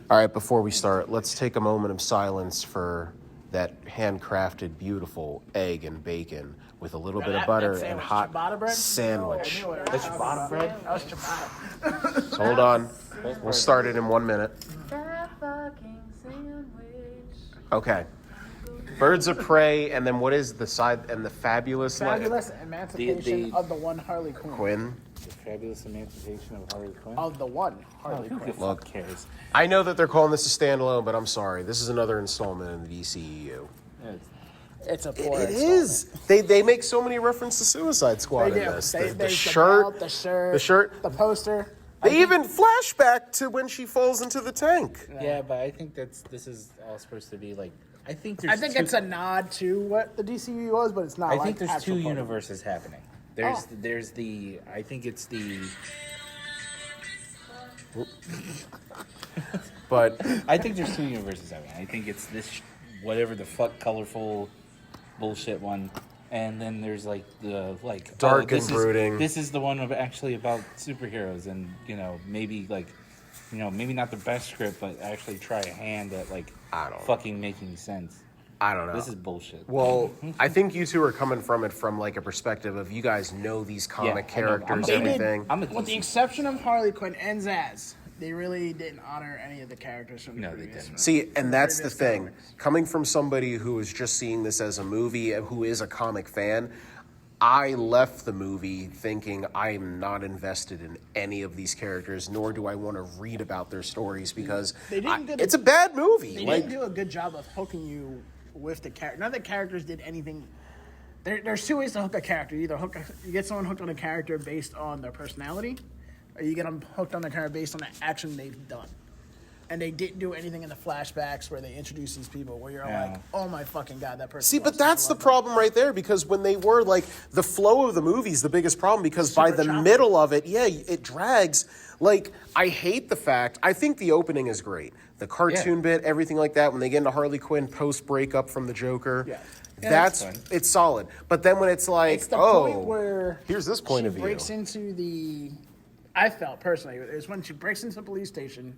All right, before we start, let's take a moment of silence for that handcrafted, beautiful egg and bacon with a little bit of butter and hot sandwich. That's ciabatta bread? That was ciabatta. Hold on. We'll start it in 1 minute. That fucking sandwich. Okay. Birds of Prey, and then what is the side, and the Fabulous... Fabulous Emancipation of the one Harley Quinn. Quinn? The Fabulous Emancipation of Harley Quinn? Of the one Harley Quinn. Look, cares? I know that they're calling this a standalone, but I'm sorry. This is another installment in the DCEU. It's a poor It is. They make so many references to Suicide Squad They in do. this. They, The the shirt, belt, the shirt, the the poster. They even flashback to when she falls into the tank. Yeah, but I think this is all supposed to be like... I think it's a nod to what the DCU was, but it's not. I think there's actual two part. universes happening. There's the... I think it's the... But I think there's two universes happening. I think it's this whatever the fuck colorful bullshit one, and then there's like the dark and brooding. This is the one of actually about superheroes, and maybe maybe not the best script, but actually try a hand at fucking making sense. I don't know. This is bullshit. Well, I think you two are coming from it from like a perspective of you guys know these comic characters, everything. With the exception of Harley Quinn and Zaz, they really didn't honor any of the characters from the previous. They didn't. See, and that's the thing. Coming from somebody who is just seeing this as a movie, who is a comic fan, I left the movie thinking I'm not invested in any of these characters, nor do I want to read about their stories because it's a bad movie. They didn't do a good job of hooking you with the character. None of the characters did anything. There's two ways to hook a character. You get someone hooked on a character based on their personality, or you get them hooked on a character based on the action they've done. And they didn't do anything in the flashbacks where they introduce these people where you're like, oh my fucking God, that person. See, but that's the problem right there because when they were the flow of the movie is the biggest problem because by the middle of it, it drags. I hate the fact, I think the opening is great. The cartoon bit, everything like that, when they get into Harley Quinn post-breakup from the Joker. Yeah. It's solid. But then when it's point where here's this point of view. She breaks into I felt personally, it was when she breaks into the police station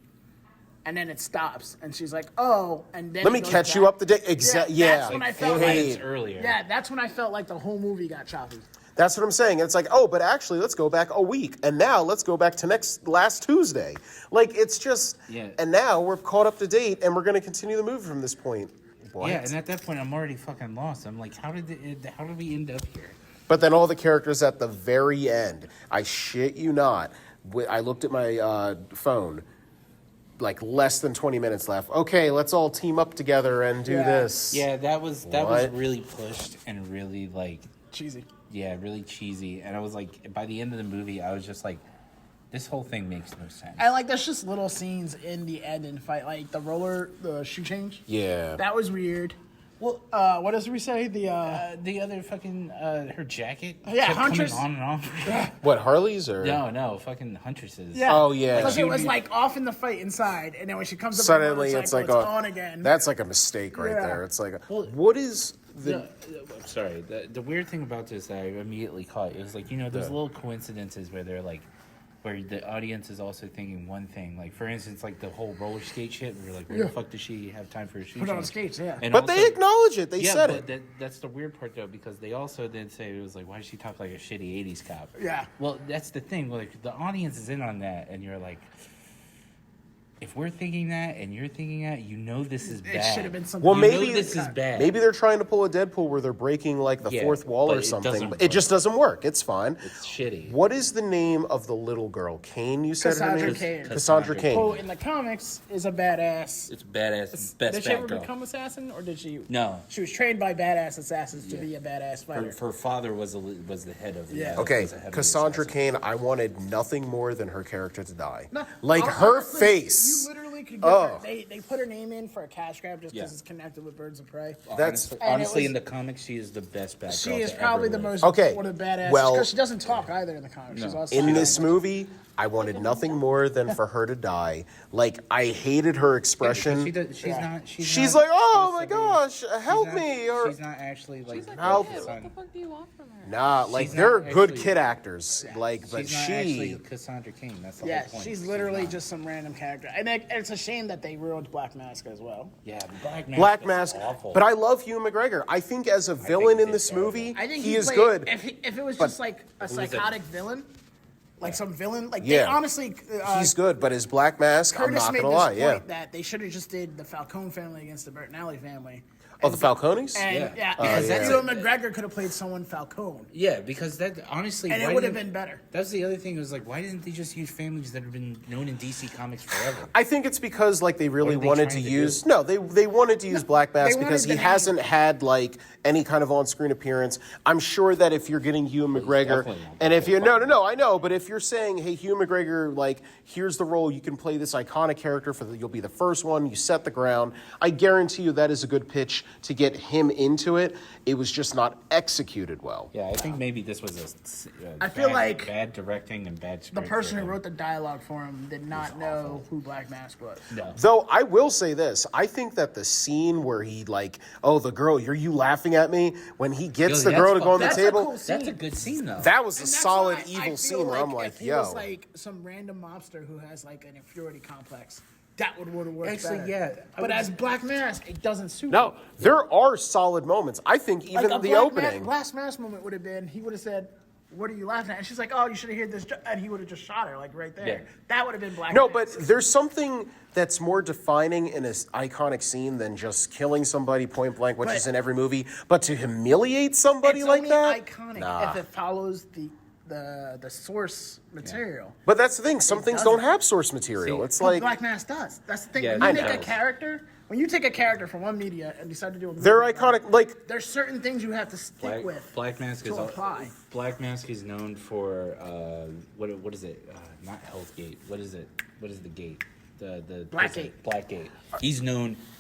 and then it stops, and she's like, "Oh," and then let me catch you up to date. That's when I felt earlier. Yeah, that's when I felt like the whole movie got choppy. That's what I'm saying. It's like, but actually, let's go back a week, and now let's go back to last Tuesday. It's just, and now we're caught up to date, and we're going to continue the movie from this point. What? Yeah, and at that point, I'm already fucking lost. I'm like, how did we end up here? But then all the characters at the very end, I shit you not. I looked at my phone. Less than 20 minutes left. Okay, let's all team up together and do this. Yeah, that was really pushed and really cheesy. Yeah, really cheesy. And I was like, by the end of the movie, I was just like, this whole thing makes no sense. And there's just little scenes in the end and fight, the shoe change. Yeah, that was weird. Well, what does we say? The other fucking her jacket. Yeah, Huntress. Coming on and off. What, Harley's or no, fucking Huntresses. Yeah. Oh yeah. Because it was off in the fight inside, and then when she comes up, suddenly it's on again. That's like a mistake right there. It's what is the? I'm sorry. The weird thing about this that I immediately caught it was those little coincidences where they're where the audience is also thinking one thing. For instance, the whole roller skate shit. Where where the fuck does she have time for a shoe Put change? on skates, yeah. And but also, they acknowledge it. They said it. That's the weird part, though, because they also then say it was why does she talk like a shitty 80s cop? Yeah. Well, that's the thing. The audience is in on that, and you're like, if we're thinking that and you're thinking that, this is bad. It should have been something. Well, maybe this is bad. Maybe they're trying to pull a Deadpool where they're breaking the fourth wall or something. But it just doesn't work. It's fine. It's shitty. What is the name of the little girl? Kane, you said her name? Cassandra Kane. Who in the comics is a badass. It's badass. Best Did she ever girl. become assassin, or did she? No. She was trained by badass assassins to be a badass fighter. Her father was the head of the. Yeah. Okay, Cassandra Kane, I wanted nothing more than her character to die. No, her honestly, face. You literally could get her. They put her name in for a cash grab just because it's connected with Birds of Prey. Honestly, in the comics, she is the best bad girl. She is probably the most one of the badass. Because she doesn't talk either in the comics. No. She's also in this movie, I wanted nothing more than for her to die. I hated her expression. She's like, oh my gosh, help me! Or she's not actually help. What the fuck do you want from her? Nah, they're good kid actors. But she's not actually Cassandra Kane. That's the whole point. she's literally just some random character. And it's a shame that they ruined Black Mask as well. Yeah, Black Mask. Black was Mask, awful. but I love Hugh McGregor. I think as a villain in he's this terrible. movie, I think he is played- good. If it was just like a was psychotic villain, like some villain, like they Yeah. honestly, He's good, but his Black Mask, I'm Curtis not made gonna this lie. point Yeah. that they should have just did the Falcone family against the Bertinelli family. Oh, the Falcones? And Yeah. because yeah. Ewan McGregor could have played someone Falcone, Yeah, because that honestly, and why it would have didn't- been better. That's the other thing. It was like, why didn't they just use families that have been known in DC Comics forever? I think it's because like they really What are they wanted to trying to use do? no, they wanted to use Black Mask wanted because the he name. hasn't had like any kind of on-screen appearance. I'm sure that if you're getting Hugh McGregor, definitely not. and if you no, I know, but if you're saying, hey, Hugh McGregor, like here's the role, you can play this iconic character you'll be the first one, you set the ground. I guarantee you that is a good pitch to get him into it. It was just not executed well. Yeah, I think maybe this was I feel like bad directing and bad The script person for who him. wrote the dialogue for him did not know who Black Mask was. No. Though I will say this, I think that the scene where he like, oh, the girl, are you laughing at me? When he gets Yo, the girl to that's go on the That's a table, cool scene. That's a good scene though. that was a And that's solid why I evil feel scene where I'm like, if he yo. was like some random mobster who has like an inferiority complex, that would have worked Actually, better. yeah, I But would- as Black Mask, it doesn't suit No, him. there are solid moments. I think even Like a the Black opening. Black Mask moment would have been, he would have said, "What are you laughing at?" And she's like, "Oh, you should have heard this," and he would have just shot her like right there. Yeah. That would have been Black No, Mask. but there's something that's more defining in an iconic scene than just killing somebody point blank, which But- is in every movie. But to humiliate somebody it's like only that, iconic Nah. if it follows the source material. But that's the thing. Some things doesn't. don't have source material. See, it's But like Black Mask does. That's the thing. Yeah, When I you make know. a character, when you take a character from one media and decide to do a movie, they're about it, iconic. Like there's certain things you have to stick with. Black Mask to is apply. Black Mask is known for what is it? Not Hell's Gate. What is it? What is the gate? The Blackgate. Blackgate.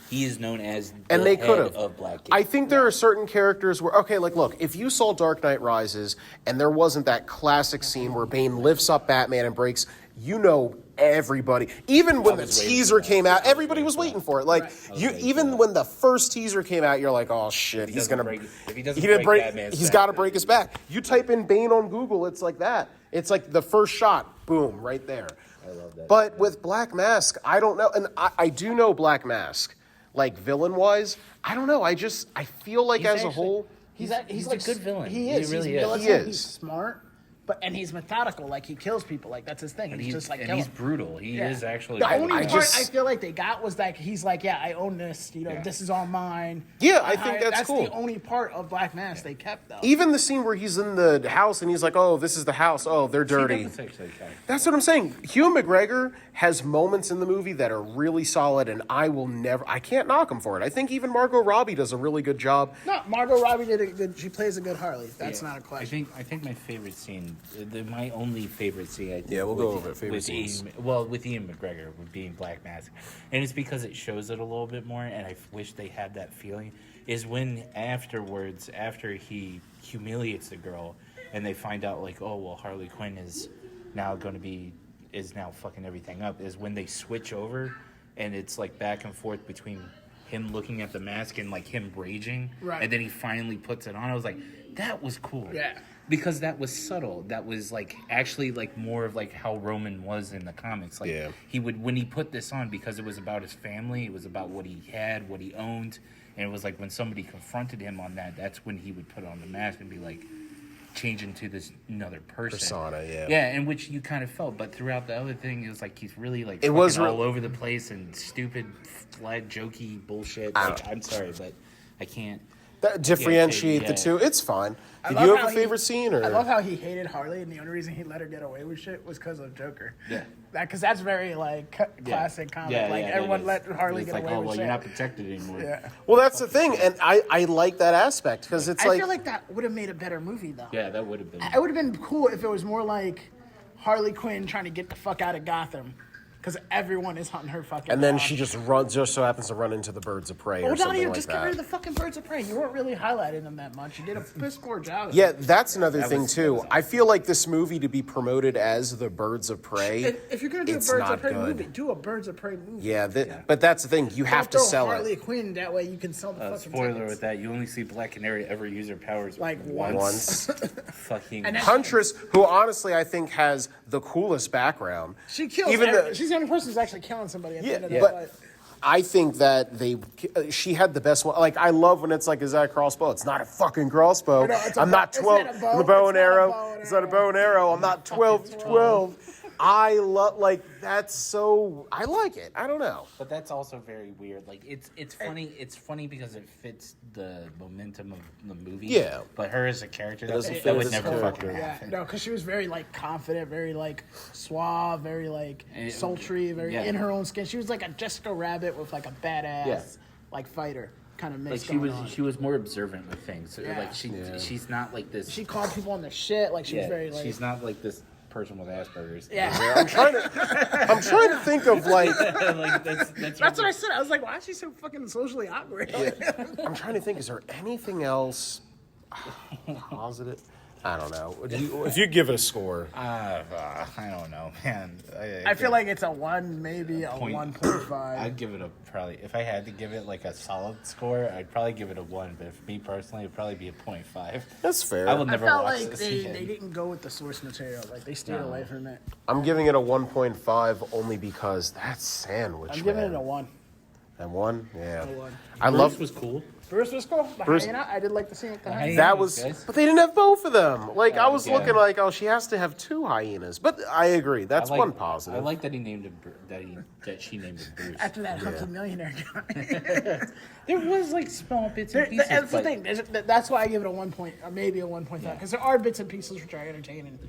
He is known as and the they head could have. of Blackgate. I think there are certain characters where, okay, like look, if you saw Dark Knight Rises and there wasn't that classic scene where Bane lifts up Batman and breaks, you know, everybody. Even when the was waiting teaser for that. came out, I was everybody waiting was for waiting that. for it. Like Right. you, waiting for even that. when the first teaser came out, you're like, oh shit, he's doesn't gonna. break- if he doesn't didn't break Batman's he's back, got to then- break his back. You type in Bane on Google, it's like that. It's like the first shot, boom, right there. I love that. But with Black Mask, I don't know, and I do know Black Mask, like villain wise. I don't know. I feel like He's as a actually- whole, He's He's a good villain. He He is. really he's is. militant, He is. He's smart, and he's methodical. Like he kills people. Like that's his thing. and He's just like and killing. he's brutal. He Yeah. is actually. The brutal. only I part just- I feel like they got was that he's like, yeah, I own this. You know, Yeah. this is all mine. Yeah, I think that's That's cool. the only part of Black Mask they kept though. even the scene where he's in the house and he's like, "Oh, this is the house. Oh, they're dirty." That's actually kind of- That's what I'm saying. Hugh McGregor has moments in the movie that are really solid, and I can't knock him for it. I think even Margot Robbie does a really good job. No, Margot Robbie did a good. She plays a good Harley. That's Yeah. not a question. I think my favorite scene, my only favorite scene. I think, Yeah, we'll go with- over it. Favorite with scenes. with Ian McGregor would being Black Mask, and it's because it shows it a little bit more. And I wish they had that feeling. Is when afterwards, after he humiliates the girl, and they find out like, oh well, Harley Quinn is now fucking everything up. Is when they switch over, and it's like back and forth between him looking at the mask and like him raging, Right. and then he finally puts it on. I was like, that was cool. Yeah. Because that was subtle. That was like actually like more of like how Roman was in the comics. Like Yeah. he would when he put this on because it was about his family, it was about what he had, what he owned, and it was like when somebody confronted him on that, that's when he would put on the mask and be like change into this another person. Persona, yeah. Yeah, and which you kind of felt, but throughout the other thing, it was like he's really like It was fucking all re- over the place and stupid, flat, jokey bullshit. Like, I'm sorry, but I can't. Differentiate Yeah, the yeah. two. It's fine. I Did love you have how a favorite scene? I love Or how he hated Harley, and the only reason he let her get away with shit was because of Joker. Yeah. Because that's very like classic comic. Like that everyone is. let Harley It's get like, away oh, with well, shit. you're not protected anymore. Yeah. well, that's the thing, and I like that aspect because it's I like feel like that would have made a better movie though. Yeah, that would have been. It would have been cool if it was more like Harley Quinn trying to get the fuck out of Gotham, because everyone is hunting her fucking. and then down. she just so happens to run into the birds of prey Well, or something Donnie, like just that. get rid of the fucking birds of prey. You weren't really highlighting them that much. You did a piss poor job. Yeah, that's another thing was- too. that was I feel like this movie to be promoted as the Birds of Prey. If you're gonna do a it's birds not of prey good. movie, do a birds of prey movie. Yeah, but that's the thing. You have to Don't throw sell Harley it Quinn that way. You can sell the fucking Spoiler tickets. with that, you only see Black Canary ever use her powers Like once. once. Fucking. And then- Huntress, who honestly I think has the coolest background. She kills. She's the only person who's actually killing somebody at the end of the fight. I think that she had the best one. Like, I love when it's like, is that a crossbow? It's not a fucking crossbow. No, I'm not 12. It's a bow and arrow. It's not a bow and arrow. I'm not 12. I love, like, that's so, I like it. I don't know. But that's also very weird. Like, it's funny. It's funny because it fits the momentum of the movie. Yeah. But her as a character, that would never fucking happen. No, because she was very, like, confident, very, like, suave, very, like, sultry, very in her own skin. She was like a Jessica Rabbit with, like, a badass, like, fighter kind of mix. Like, she was more observant with things. So, like, she's not like this. She called people on their shit. Like, she was very, like. She's not like this person with Asperger's. Yeah. I'm trying to think of, like. Like that's what I said. I was like, why is she so fucking socially awkward? I'm trying to think, is there anything else positive? I don't know. If you give it a score. I don't know, man. I feel like it's a 1, maybe a 1.5. I'd give it probably, if I had to give it like a solid score, I'd probably give it a 1. But for me personally, it'd probably be a 0.5. That's fair. I will never felt watch like this they again. didn't go with the source material. Like, they stayed away from it. I'm giving it a 1.5 only because that sandwich. I'm giving it a 1. And 1? Yeah. A 1. I love. was cool. Bruce was cool. The Bruce- hyena, I did like the scene with the hyena. That was, but they didn't have both of them. Like, I was yeah. looking like, oh, she has to have 2 hyenas. But I agree, that's one positive. I like that he named it. That she named it Bruce. After that hunky millionaire guy. There was like small bits and pieces. That's the but thing. That's why I give it a 1 point, or maybe a 1.5, because there are bits and pieces which are entertaining. The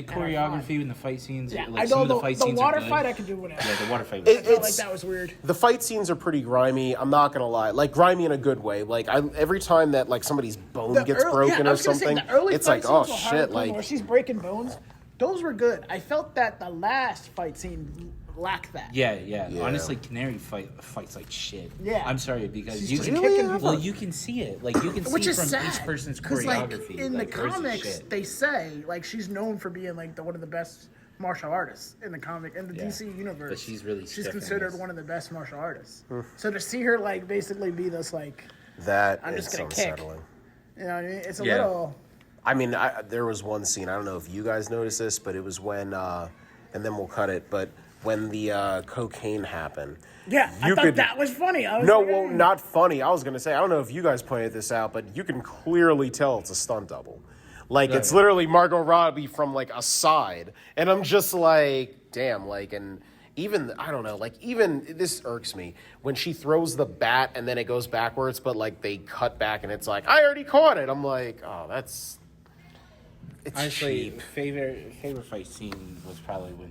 choreography and the fight scenes. Yeah, like I some know of the the fight scenes water are good. fight I could do whatever. Yeah, the water fight. Was I felt like that was weird. The fight scenes are pretty grimy. I'm not gonna lie, like grimy in a good way. Like every time that like somebody's bone gets broken or something, it's like, oh shit, like where she's breaking bones. Those were good. I felt that the last fight scene lacked that. Yeah. Honestly, Canary fights like shit. Yeah. I'm sorry because She's you just can kicking people. well you can see it. Like you can Which see is from sad, each person's 'cause, like, choreography. in like, the hers is comics, shit. they say like she's known for being like one of the best martial artists in the comic in the DC universe. But she's really she's stiff in considered this. one of the best martial artists. So to see her like basically be this like that I'm is just gonna kick. unsettling. You know what I mean? It's a little. I mean, there was one scene. I don't know if you guys noticed this, but it was when, and then we'll cut it. But when the cocaine happened, Yeah, I thought that was funny. I was no, like, well, not funny. I was gonna say, I don't know if you guys pointed this out, but you can clearly tell it's a stunt double. Like it's literally Margot Robbie from like a side, and I'm just like, damn, like, and even I don't know, like even this irks me when she throws the bat and then it goes backwards, but like they cut back and it's like I already caught it. I'm like, oh, it's Honestly, cheap. favorite fight scene was probably when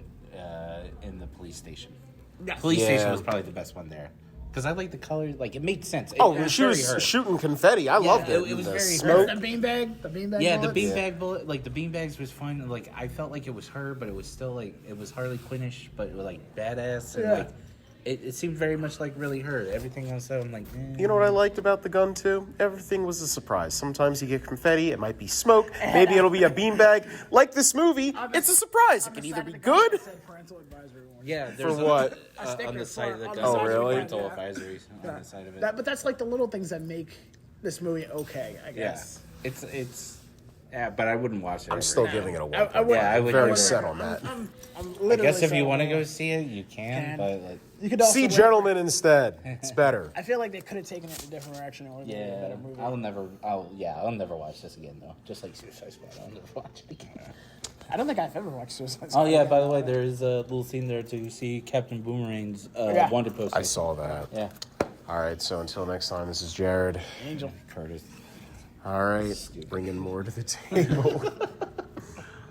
in the police station. Yes. Police station Yeah. was probably the best one there because I like the color. Like it made sense. Oh, it she was shooting confetti. I loved it. it was The very smoke. The beanbag. Yeah, the bullets. beanbag bullet, like the beanbags was fun. Like I felt like it was her, but it was still like it was Harley Quinnish, but like badass and Yeah. like it seemed very much like really her. Everything else, I'm like, You know what I liked about the gun too? Everything was a surprise. Sometimes you get confetti, it might be smoke, maybe it'll be a beanbag. Like this movie, it's a surprise. It can either be good. Yeah, For there's what? On the side of the on gun. the side of the there's gun, parental yeah. advisories on the side of it. But that's like the little things that make this movie okay, I guess. It's yeah, but I wouldn't watch it. I'm still giving it a 1. I would. Yeah, I would. Very never- set on that. I'm I literally guess if set you on want to that. go see it, you can. But like, You could also See Gentlemen instead. It's better. I feel like they could have taken it in a different direction. It would have been a better movie. I'll never watch this again though. Just like Suicide Squad, I'll never watch it again. I don't think I've ever watched Suicide Oh Squad. yeah, by the way, there is a little scene there to see Captain Boomerang's Yeah. wanted poster. I saw that. Yeah, All right, so until next time, this is Jared. Angel. Curtis. All right, bringing more to the table.